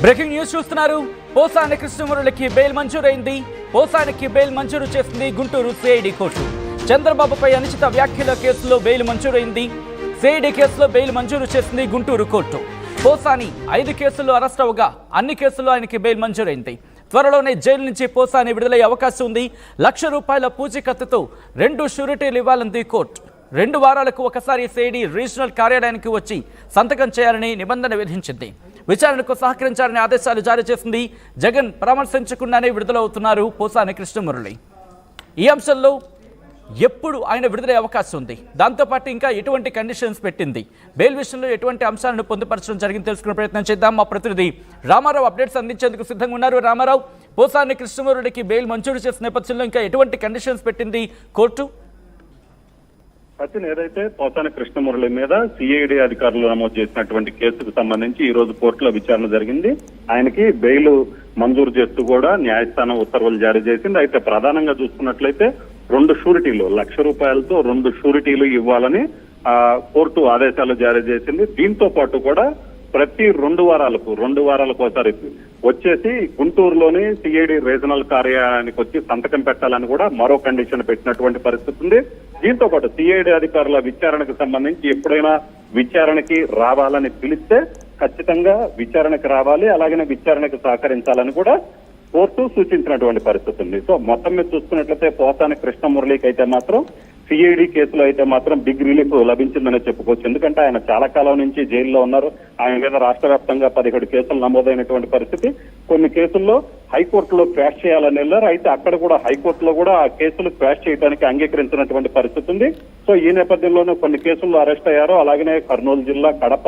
Breaking news చూస్తున్నారు. Posani కృష్ణమురళికి bail మంజూరైంది. పోసానికి bail మంజూరు చేసింది గుంటూరు సిఐడి కోర్టు. చంద్రబాబుపై అనుచిత వ్యాఖ్యల కేసులో బెయిల్ మంజూరైంది. సిఐడి కేసులో బెయిల్ మంజూరు చేసింది గుంటూరు కోర్టు. పోసాని 5 కేసుల్లో అరెస్ట్ అవగా అన్ని కేసుల్లో ఆయనకి బెయిల్ మంజూరైంది. త్వరలోనే జైలు నుంచి పోసాని విడుదలయ్యే అవకాశం ఉంది. ₹1,00,000 పూచీకత్తుతో 2 షూరిటీలు ఇవ్వాలంది కోర్టు. 2 వారాలకు ఒకసారి సిఐడి రీజనల్ కార్యాలయానికి వచ్చి సంతకం చేయాలని నిబంధన విధించింది. విచారణకు సహకరించాలని ఆదేశాలు జారీ చేసింది. జగన్ పరామర్శించకుండానే విడుదలవుతున్నారు పోసాని కృష్ణమురళి. ఈ అంశంలో ఎప్పుడు ఆయన విడుదలయ్యే అవకాశం ఉంది, దాంతోపాటు ఇంకా ఎటువంటి కండిషన్స్ పెట్టింది, బెయిల్ విషయంలో ఎటువంటి అంశాలను పొందుపరచడం జరిగింది తెలుసుకునే ప్రయత్నం చేద్దాం. మా ప్రతినిధి రామారావు అప్డేట్స్ అందించేందుకు సిద్ధంగా ఉన్నారు. రామారావు, పోసాని కృష్ణమురళికి బెయిల్ మంజూరు చేసిన నేపథ్యంలో ఇంకా ఎటువంటి కండిషన్స్ పెట్టింది కోర్టు? సచిన్, ఏదైతే పోసాని కృష్ణమురళి మీద సిఐడి అధికారులు నమోదు చేసినటువంటి కేసుకు సంబంధించి ఈ రోజు కోర్టులో విచారణ జరిగింది. ఆయనకి బెయిల్ మంజూరు చేస్తూ కూడా న్యాయస్థానం ఉత్తర్వులు జారీ చేసింది. అయితే ప్రధానంగా చూసుకున్నట్లయితే 2 షూరిటీలు ₹1,00,000తో 2 షూరిటీలు ఇవ్వాలని కోర్టు ఆదేశాలు జారీ చేసింది. దీంతో పాటు కూడా ప్రతి 2 వారాలకు ఒకసారి వచ్చేసి గుంటూరులోని సిఐడి రీజనల్ కార్యాలయానికి వచ్చి సంతకం పెట్టాలని కూడా మరో కండిషన్ పెట్టినటువంటి పరిస్థితి ఉంది. దీంతో పాటు సిఐడి అధికారుల విచారణకు సంబంధించి ఎప్పుడైనా విచారణకి రావాలని పిలిస్తే ఖచ్చితంగా విచారణకు రావాలి, అలాగనే విచారణకు సహకరించాలని కూడా కోర్టు సూచించినటువంటి పరిస్థితి ఉంది. సో మొత్తం మీద చూసుకున్నట్లయితే పోసాని కృష్ణమురళికి అయితే మాత్రం సిఐడి కేసులో అయితే మాత్రం బిగ్ రిలీఫ్ లభించిందనే చెప్పుకోవచ్చు. ఎందుకంటే ఆయన చాలా కాలం నుంచి జైల్లో ఉన్నారు. ఆయన మీద రాష్ట్ర వ్యాప్తంగా 17 కేసులు నమోదైనటువంటి పరిస్థితి. కొన్ని కేసుల్లో హైకోర్టులో క్వాష్ చేయాలని వెళ్ళారు. అయితే అక్కడ కూడా హైకోర్టులో కూడా ఆ కేసులు క్వాష్ చేయడానికి అంగీకరించినటువంటి పరిస్థితి ఉంది. సో ఈ నేపథ్యంలోనే కొన్ని కేసుల్లో అరెస్ట్ అయ్యారు. అలాగనే కర్నూలు జిల్లా, కడప,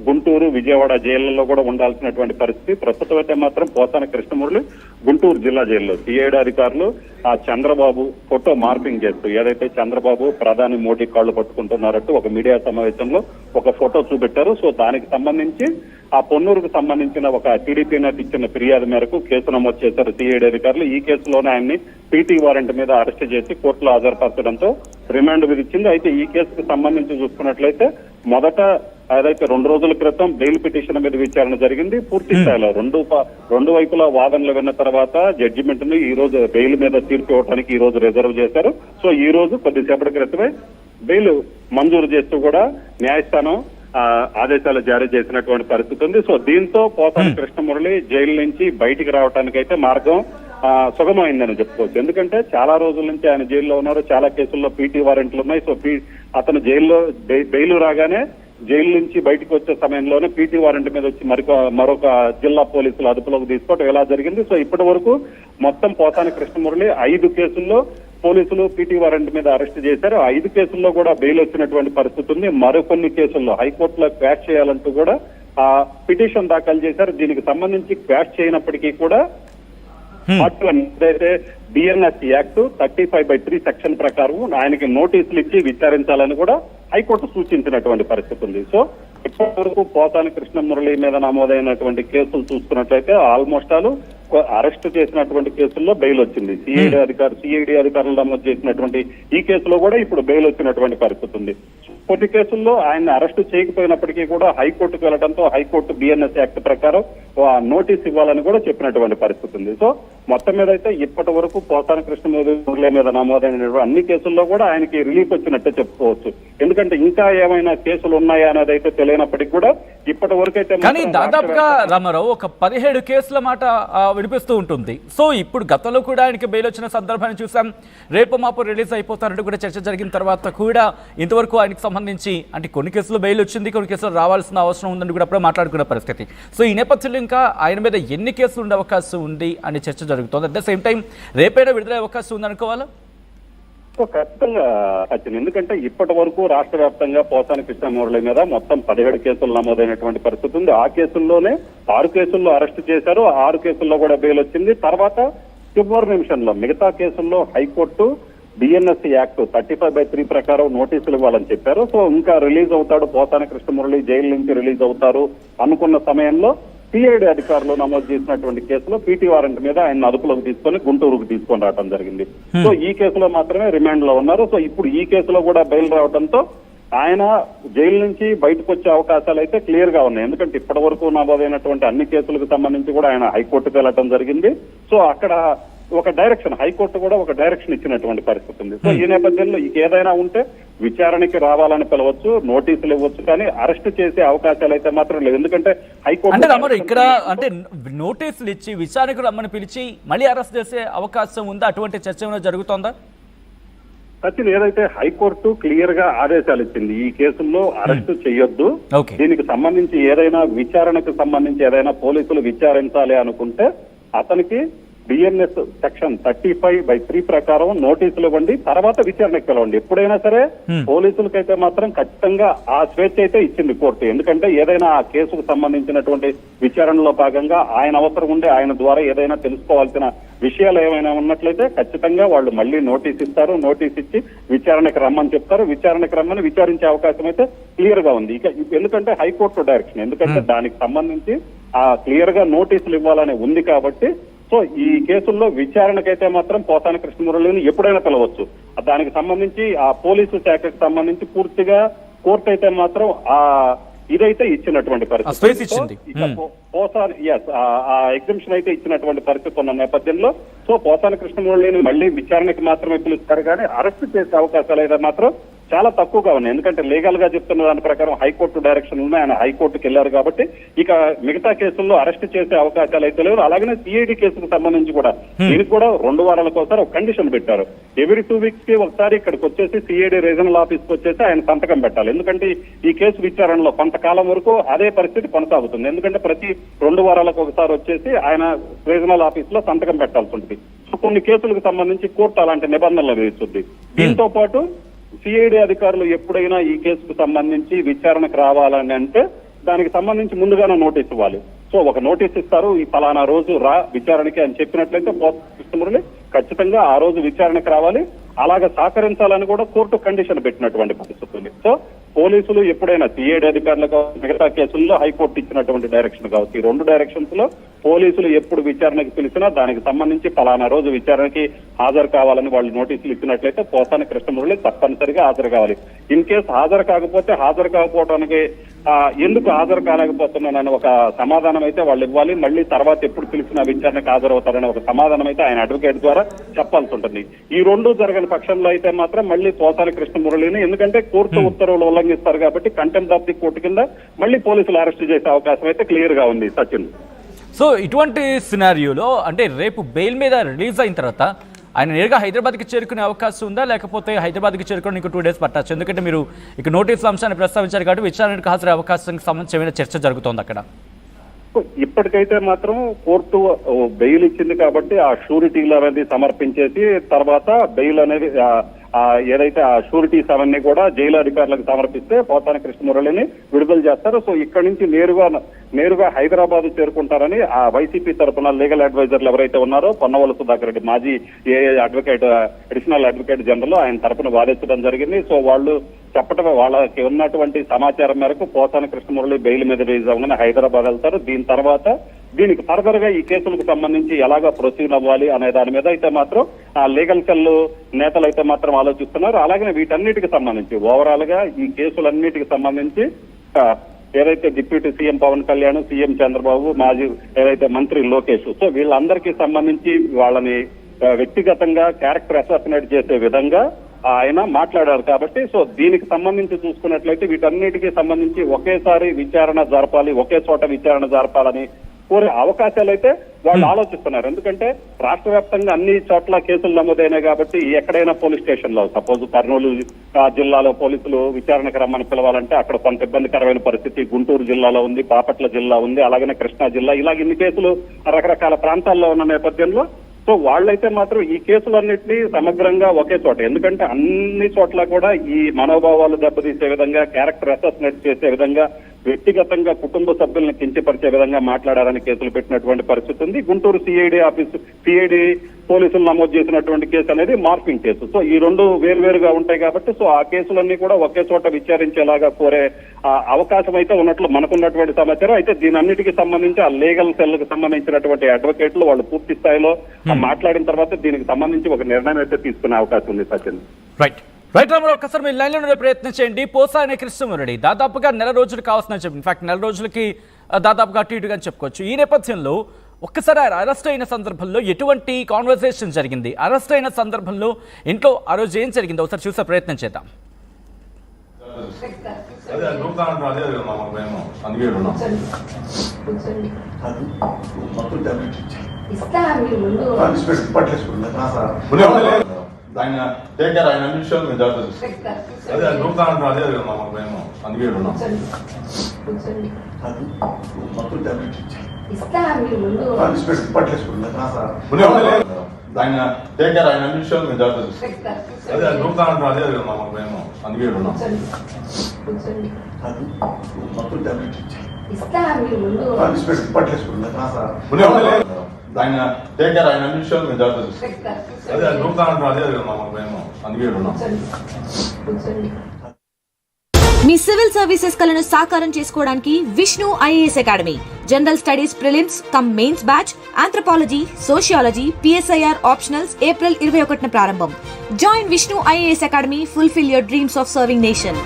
గుంటూరు, విజయవాడ జైళ్లలో కూడా ఉండాల్సినటువంటి పరిస్థితి. ప్రస్తుతం అయితే మాత్రం పోసాని కృష్ణమురళి గుంటూరు జిల్లా జైల్లో సిఐడి అధికారులు ఆ చంద్రబాబు ఫోటో మార్పింగ్ చేస్తూ, ఏదైతే చంద్రబాబు ప్రధాని మోడీ కాళ్లు పట్టుకుంటున్నారంటూ ఒక మీడియా సమావేశంలో ఒక ఫోటో చూపెట్టారు. సో దానికి సంబంధించి ఆ పొన్నూరుకు సంబంధించిన ఒక టీడీపీ నేత ఇచ్చిన ఫిర్యాదు మేరకు కేసు నమోదు చేశారు సిఐడి అధికారులు. ఈ కేసులోనే ఆయన్ని పీటీ వారెంట్ మీద అరెస్ట్ చేసి కోర్టులో హాజరుపరచడంతో రిమాండ్ విధించింది. అయితే ఈ కేసుకు సంబంధించి చూసుకున్నట్లయితే మొదట ఏదైతే 2 రోజుల క్రితం బెయిల్ పిటిషన్ మీద విచారణ జరిగింది. పూర్తి స్థాయిలో రెండు వైపుల వాదనలు విన్న తర్వాత జడ్జిమెంట్ ను ఈ రోజు బెయిల్ మీద తీర్పు ఇవ్వడానికి ఈ రోజు రిజర్వ్ చేశారు. సో ఈ రోజు కొద్దిసేపటి క్రితమే బెయిల్ మంజూరు చేస్తూ కూడా న్యాయస్థానం ఆదేశాలు జారీ చేసినటువంటి పరిస్థితి ఉంది. సో దీంతో పోసాని కృష్ణమురళి జైలు నుంచి బయటికి రావడానికి అయితే మార్గం సుగమైందని చెప్పుకోవచ్చు. ఎందుకంటే చాలా రోజుల నుంచి ఆయన జైల్లో ఉన్నారు. చాలా కేసుల్లో పీటీ వారెంట్లు ఉన్నాయి. సో అతను జైల్లో బెయిల్ రాగానే జైలు నుంచి బయటకు వచ్చే సమయంలోనే పీటీ వారెంట్ మీద వచ్చి మరొక జిల్లా పోలీసులు అదుపులోకి తీసుకోవడం ఇలా జరిగింది. సో ఇప్పటి వరకు మొత్తం పోసాని కృష్ణమురళి 5 కేసుల్లో పోలీసులు పీటీ వారెంట్ మీద అరెస్ట్ చేశారు. 5 కేసుల్లో కూడా బెయిల్ వచ్చినటువంటి పరిస్థితి ఉంది. మరికొన్ని కేసుల్లో హైకోర్టులో క్వాష్ చేయాలంటూ కూడా పిటిషన్ దాఖలు చేశారు. దీనికి సంబంధించి క్వాష్ చేయనప్పటికీ కూడా ఏదైతే బిఎన్ఎస్ యాక్ట్ 35/3 సెక్షన్ ప్రకారం ఆయనకి నోటీసులు ఇచ్చి విచారించాలని కూడా హైకోర్టు సూచించినటువంటి పరిస్థితి ఉంది. సో ఇప్పటి వరకు పోసాని కృష్ణమురళి మీద నమోదైనటువంటి కేసులు చూసుకున్నట్లయితే ఆల్మోస్ట్ అరెస్ట్ చేసినటువంటి కేసుల్లో బెయిల్ వచ్చింది. సిఐడి అధికారులు నమోదు చేసినటువంటి ఈ కేసులో కూడా ఇప్పుడు బెయిల్ వచ్చినటువంటి పరిస్థితి ఉంది. కొన్ని కేసుల్లో ఆయన అరెస్ట్ చేయకపోయినప్పటికీ కూడా హైకోర్టుకు వెళ్లడంతో హైకోర్టు బిఎన్ఎస్ యాక్ట్ ప్రకారం నోటీస్ ఇవ్వాలని కూడా చెప్పినటువంటి పరిస్థితి ఉంది. సో మొత్తం మీద అయితే ఇప్పటి వరకు పోసాని కృష్ణమురళి మీద నమోదైన అన్ని కేసుల్లో కూడా ఆయనకి రిలీఫ్ వచ్చినట్టే చెప్పుకోవచ్చు. ఎందుకంటే ఇంకా ఏమైనా కేసులు ఉన్నాయా అనేది అయితే తెలియనప్పటికీ కూడా ఇప్పటి వరకు అయితే కానీ దాదాపుగా రామారావు ఒక 17 కేసుల మాట వినిపిస్తూ ఉంటుంది. సో ఇప్పుడు గతంలో కూడా ఆయనకి బెయిల్ వచ్చిన సందర్భాన్ని చూసాం. రేపు మాపు రిలీజ్ అయిపోతారంటూ కూడా చర్చ జరిగిన తర్వాత కూడా ఇంతవరకు ఆయనకు సంబంధించి అంటే కొన్ని కేసులు బెయిల్ వచ్చింది, కొన్ని కేసులు రావాల్సిన అవసరం ఉందని కూడా అప్పుడే మాట్లాడుకున్న పరిస్థితి. సో ఈ నేపథ్యంలో ఇంకా ఆయన మీద ఎన్ని కేసులు ఉండే అవకాశం ఉంది అని చర్చ జరుగుతుంది. అట్ ద సేమ్ టైం రేపైనా విడుదలయ్యే అవకాశం ఉంది అనుకోవాలా? సో ఖచ్చితంగా సచిన్, ఎందుకంటే ఇప్పటి వరకు రాష్ట్ర వ్యాప్తంగా పోసాని కృష్ణమురళి మీద మొత్తం 17 కేసులు నమోదైనటువంటి పరిస్థితి ఉంది. ఆ కేసుల్లోనే 6 కేసుల్లో అరెస్ట్ చేశారు. 6 కేసుల్లో కూడా బెయిల్ వచ్చింది. తర్వాత చివరి నిమిషంలో మిగతా కేసుల్లో హైకోర్టు బిఎన్ఎస్ యాక్ట్ 35/3 ప్రకారం నోటీసులు ఇవ్వాలని చెప్పారు. సో ఇంకా రిలీజ్ అవుతాడు పోసాని కృష్ణమురళి, జైలు నుంచి రిలీజ్ అవుతారు అనుకున్న సమయంలో సిఐడి అధికారులు నమోదు చేసినటువంటి కేసులో పీటీ వారెంట్ మీద ఆయన అదుపులోకి తీసుకొని గుంటూరుకు తీసుకొని రావడం జరిగింది. సో ఈ కేసులో మాత్రమే రిమాండ్ లో ఉన్నారు. సో ఇప్పుడు ఈ కేసులో కూడా బెయిల్ రావడంతో ఆయన జైలు నుంచి బయటకు వచ్చే అవకాశాలు అయితే క్లియర్ గా ఉన్నాయి. ఎందుకంటే ఇప్పటి వరకు నమోదైనటువంటి అన్ని కేసులకు సంబంధించి కూడా ఆయన హైకోర్టుకు వెళ్ళటం జరిగింది. సో అక్కడ ఒక డైరెక్షన్, హైకోర్టు కూడా ఒక డైరెక్షన్ ఇచ్చినటువంటి పరిస్థితి ఉంది. సో ఈ నేపథ్యంలో ఏదైనా ఉంటే విచారణకి రావాలని పిలవచ్చు, నోటీసులు ఇవ్వచ్చు, కానీ అరెస్ట్ చేసే అవకాశాలు అయితే మాత్రం లేదు. ఎందుకంటే హైకోర్టు ఇక్కడ అంటే నోటీసులు ఇచ్చి విచారణకు రమ్మని పిలిచి మళ్ళీ అరెస్ట్ చేసే అవకాశం ఉందా? అటువంటి చర్చ ఏమైనా జరుగుతోందా? సచిన్, ఏదైతే హైకోర్టు క్లియర్ గా ఆదేశాలు ఇచ్చింది ఈ కేసుల్లో అరెస్ట్ చేయొద్దు, దీనికి సంబంధించి ఏదైనా విచారణకు సంబంధించి ఏదైనా పోలీసులు విచారించాలి అనుకుంటే అతనికి బిఎన్ఎస్ సెక్షన్ 35/3 ప్రకారం నోటీసులు ఇవ్వండి, తర్వాత విచారణకు పిలవండి. ఎప్పుడైనా సరే పోలీసులకైతే మాత్రం ఖచ్చితంగా ఆ స్వేచ్ఛ అయితే ఇచ్చింది కోర్టు. ఎందుకంటే ఏదైనా ఆ కేసుకు సంబంధించినటువంటి విచారణలో భాగంగా ఆయన అవసరం ఉండే ఆయన ద్వారా ఏదైనా తెలుసుకోవాల్సిన విషయాలు ఏమైనా ఉన్నట్లయితే ఖచ్చితంగా వాళ్ళు మళ్ళీ నోటీస్ ఇస్తారు. నోటీస్ ఇచ్చి విచారణకు రమ్మని చెప్తారు. విచారణకు రమ్మని విచారించే అవకాశం అయితే క్లియర్ గా ఉంది. ఇక ఎందుకంటే హైకోర్టు డైరెక్షన్, ఎందుకంటే దానికి సంబంధించి ఆ క్లియర్ గా నోటీసులు ఇవ్వాలని ఉంది కాబట్టి సో ఈ కేసుల్లో విచారణకైతే మాత్రం పోసాని కృష్ణమురళిని ఎప్పుడైనా పిలవచ్చు. దానికి సంబంధించి ఆ పోలీసు శాఖకు సంబంధించి పూర్తిగా కోర్టు అయితే మాత్రం ఇదైతే ఇచ్చినటువంటి పరిస్థితి. పోసాని ఆ ఎగ్జిబిషన్ అయితే ఇచ్చినటువంటి పరిస్థితి ఉన్న నేపథ్యంలో సో పోసాని కృష్ణమురళిని మళ్ళీ విచారణకి మాత్రమే పిలుస్తారు, కానీ అరెస్ట్ చేసే అవకాశాలు అయితే మాత్రం చాలా తక్కువగా ఉన్నాయి. ఎందుకంటే లీగల్ గా చెప్తున్న దాని ప్రకారం హైకోర్టు డైరెక్షన్ ఉన్నాయి, ఆయన హైకోర్టుకి వెళ్లారు కాబట్టి ఇక మిగతా కేసుల్లో అరెస్ట్ చేసే అవకాశాలు అయితే లేవు. అలాగనే సిఐడి కేసుకు సంబంధించి కూడా దీనికి కూడా 2 వారాలకు ఒకసారి ఒక కండిషన్ పెట్టారు. ఎవ్రీ 2 వీక్స్ కి ఒకసారి ఇక్కడికి వచ్చేసి సిఐడి రీజనల్ ఆఫీస్ కి వచ్చేసి ఆయన సంతకం పెట్టాలి. ఎందుకంటే ఈ కేసు విచారణలో కొంతకాలం వరకు అదే పరిస్థితి కొనసాగుతుంది. ఎందుకంటే ప్రతి 2 వారాలకు ఒకసారి వచ్చేసి ఆయన రీజనల్ ఆఫీస్ లో సంతకం పెట్టాల్సి ఉంటుంది. కొన్ని కేసులకు సంబంధించి కోర్టు అలాంటి నిబంధనలు విధిస్తుంది. దీంతో పాటు సిఐడి అధికారులు ఎప్పుడైనా ఈ కేసుకు సంబంధించి విచారణకు రావాలని అంటే దానికి సంబంధించి ముందుగానే నోటీస్ ఇవ్వాలి. సో ఒక నోటీస్ ఇస్తారు, ఈ ఫలానా రోజు రా విచారణకి అని చెప్పినట్లయితే కృష్ణమురళి ఖచ్చితంగా ఆ రోజు విచారణకు రావాలి. అలాగా సహకరించాలని కూడా కోర్టు కండిషన్ పెట్టినటువంటి పరిస్థితి ఉంది. సో పోలీసులు ఎప్పుడైనా సిఐడి అధికారులకు మిగతా కేసుల్లో హైకోర్టు ఇచ్చినటువంటి డైరెక్షన్ కావచ్చు, ఈ 2 డైరెక్షన్స్ లో పోలీసులు ఎప్పుడు విచారణకు పిలిచినా దానికి సంబంధించి ఫలానా రోజు విచారణకి హాజరు కావాలని వాళ్ళు నోటీసులు ఇచ్చినట్లయితే పోసాని కృష్ణమురళి తప్పనిసరిగా హాజరు కావాలి. ఇన్ కేసు హాజరు కాకపోతే హాజరు కాకపోవడానికి ఎందుకు హాజరు కాలేకపోతున్నానని ఒక సమాధానం అయితే వాళ్ళు ఇవ్వాలి. మళ్ళీ తర్వాత ఎప్పుడు పిలిచినా విచారణకు హాజరవుతారని ఒక సమాధానం అయితే ఆయన అడ్వకేట్ ద్వారా చెప్పాల్సి ఉంటుంది. ఈ 2 జరగని పక్షంలో అయితే మాత్రం మళ్ళీ పోసాని కృష్ణమురళిని, ఎందుకంటే కోర్టు ఉత్తర్వులు ఉల్లంఘిస్తారు కాబట్టి కంటెంప్ట్ ఆఫ్ ది కోర్టు కింద మళ్ళీ పోలీసులు అరెస్ట్ చేసే అవకాశం అయితే క్లియర్ గా ఉంది. సచిన్, సో ఇటువంటి సినారియోలో అంటే రేపు బెయిల్ మీద రిలీజ్ అయిన తర్వాత ఆయన నేరుగా హైదరాబాద్కి చేరుకునే అవకాశం ఉందా, లేకపోతే హైదరాబాద్కి చేరుకోవడానికి 2 డేస్ పట్టచ్చు? ఎందుకంటే మీరు ఇక నోటీసుల అంశాన్ని ప్రస్తావించారు కాబట్టి విచారణకు హాజరు అవకాశానికి సంబంధించి ఏమైనా చర్చ జరుగుతోంది అక్కడ? ఇప్పటికైతే మాత్రం కోర్టు బెయిల్ ఇచ్చింది కాబట్టి ఆ షూరిటీలు అనేది సమర్పించేసి తర్వాత బెయిల్ అనేది ఏదైతే ఆ షూరిటీస్ అవన్నీ కూడా జైలు అధికారులకు సమర్పిస్తే పోసాని కృష్ణమురళిని విడుదల చేస్తారు. సో ఇక్కడి నుంచి నేరుగా హైదరాబాద్ చేరుకుంటారని ఆ వైసీపీ తరఫున లీగల్ అడ్వైజర్లు ఎవరైతే ఉన్నారో పొన్నవోలు సుధాకర్ రెడ్డి, మాజీ అడ్వకేట్, అడిషనల్ అడ్వకేట్ జనరల్, ఆయన తరఫున వాదించడం జరిగింది. సో వాళ్ళు చెప్పటమే, వాళ్ళకి ఉన్నటువంటి సమాచారం మేరకు పోసాని కృష్ణమురళి బెయిల్ మీద రిలీజ్ అవ్వగానే హైదరాబాద్ వెళ్తారు. దీని తర్వాత దీనికి ఫర్దర్ గా ఈ కేసులకు సంబంధించి ఎలాగా ప్రొసీడ్ అవ్వాలి అనే దాని మీద అయితే మాత్రం ఆ లీగల్ సెల్ నేతలు అయితే మాత్రం ఆలోచిస్తున్నారు. అలాగే వీటన్నిటికి సంబంధించి ఓవరాల్ గా ఈ కేసులన్నిటికి సంబంధించి ఏదైతే deputy CM Pawan Kalyan, CM Chandrababu, మాజీ ఏదైతే మంత్రి లోకేష్, సో వీళ్ళందరికీ సంబంధించి వాళ్ళని వ్యక్తిగతంగా క్యారెక్టర్ అసాసినేట్ చేసే విధంగా ఆయన మాట్లాడారు కాబట్టి సో దీనికి సంబంధించి చూసుకున్నట్లయితే వీటన్నిటికీ సంబంధించి ఒకేసారి విచారణ జరపాలి, ఒకే చోట విచారణ జరపాలని కోరే అవకాశాలు అయితే వాళ్ళు ఆలోచిస్తున్నారు. ఎందుకంటే రాష్ట్ర వ్యాప్తంగా అన్ని చోట్ల కేసులు నమోదైనాయి కాబట్టి ఎక్కడైనా పోలీస్ స్టేషన్ లో సపోజ్ కర్నూలు జిల్లాలో పోలీసులు విచారణకు రమ్మని పిలవాలంటే అక్కడ కొంత ఇబ్బందికరమైన పరిస్థితి, గుంటూరు జిల్లాలో ఉంది, బాపట్ల జిల్లా ఉంది, అలాగనే కృష్ణా జిల్లా, ఇలాగ ఇన్ని కేసులు రకరకాల ప్రాంతాల్లో ఉన్న నేపథ్యంలో సో వాళ్ళైతే మాత్రం ఈ కేసులన్నింటినీ సమగ్రంగా ఒకే చోట, ఎందుకంటే అన్ని చోట్ల కూడా ఈ మనోభావాలు దెబ్బతీసే విధంగా, క్యారెక్టర్ అసాసినేట్ చేసే విధంగా, వ్యక్తిగతంగా కుటుంబ సభ్యులను కించపరిచే విధంగా మాట్లాడారని కేసులు పెట్టినటువంటి పరిస్థితి ఉంది. గుంటూరు సిఐడి పోలీసులు నమోదు చేసినటువంటి కేసు అనేది మార్పింగ్ కేసు. సో ఈ 2 వేరువేరుగా ఉంటాయి కాబట్టి సో ఆ కేసులన్నీ కూడా ఒకే చోట విచారించేలాగా కోరే అవకాశం అయితే ఉన్నట్లు మనకున్నటువంటి సమాచారం. అయితే దీని అన్నిటికీ సంబంధించి ఆ లీగల్ సెల్ కు సంబంధించినటువంటి అడ్వకేట్లు వాళ్ళు పూర్తి స్థాయిలో మాట్లాడిన తర్వాత దీనికి సంబంధించి ఒక నిర్ణయం అయితే తీసుకునే అవకాశం ఉంది. సచిన్, రైట్. రైట్ రామారావు, ఒక్కసారి మీరు లైన్లో ఉండే ప్రయత్నం చేయండి. పోసాని కృష్ణమురళి దాదాపుగా నెల రోజులు కావాల్సిన చెప్పి ఇన్ఫాక్ట్ నెల రోజులకి దాదాపుగా అటు ఇటుగా చెప్పుకోవచ్చు. ఈ నేపథ్యంలో ఒక్కసారి ఆయన అరెస్ట్ అయిన సందర్భంలో ఎటువంటి కాన్వర్సేషన్ జరిగింది, అరెస్ట్ అయిన సందర్భంలో ఇంట్లో ఆ రోజు ఏం జరిగిందో ఒకసారి చూసే ప్రయత్నం చేద్దాం. ఆయన టేక్ కేర్, ఆయన అన్ని విషయాలు మేము జాగ్రత్త అదే నూరుతానంటారు. అదే మాకు మేము అందుకే ఉన్నాం. ఆయన టేక్ కేర్, ఆయన అన్ని విషయాలు మేము జాగ్రత్త అదే నూరుతానంటారు. అదే మాకు మేము అందుకే ఉన్నాం. ఆయన టేక్ కేర్, ఆయన అన్ని విషయాలు మేము జాగ్రత్త అదే నూరుతానంటారు. అదే మాకు మేము అందుకే ఉన్నాం. మీ సివిల్ సర్వీసెస్ కలను సాకారం చేసుకోవడానికి Vishnu IAS academy general studies prelims cum mains batch, anthropology, sociology, PSIR optionals April 21న ప్రారంభం. Join Vishnu IAS academy, fulfil your dreams of serving nation.